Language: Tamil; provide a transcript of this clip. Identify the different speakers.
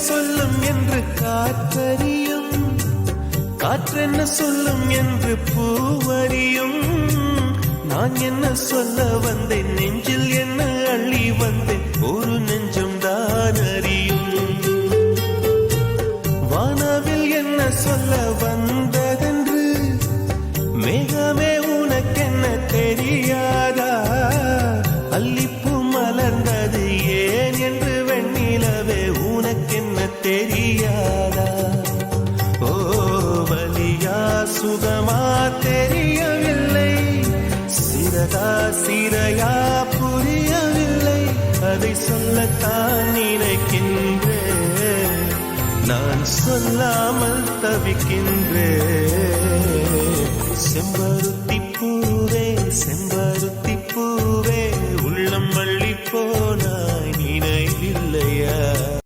Speaker 1: சொல்லும் என்று காற்றறியும், காற்றென்ன சொல்லும் என்று பூவறியும். நான் என்ன சொல்ல வந்தேன், நெஞ்சில் என்ன அள்ளி வந்தேன், ஒரு நெஞ்சம் தான் அறியும். வானவில் என்ன சொல்ல வந்ததென்று மேகமே உனக்கென்ன தெரியாதா? அல்லிப்பூ மலர்ந்தது ஏன் என்று வெண்ணிலவே உனக்கென்ன தெரியாதா? ஓ வலியா சுகமா தெரியவில்லை, சிறகா சிறையா புரியவில்லை. அதை சொல்லத்தான் நினைக்கின்றேன், நான் சொல்லாமல் தவிக்கின்றேன். செம்பருத்தி பூவே, செம்பருத்தி பூவே, உள்ளம் வள்ளி போ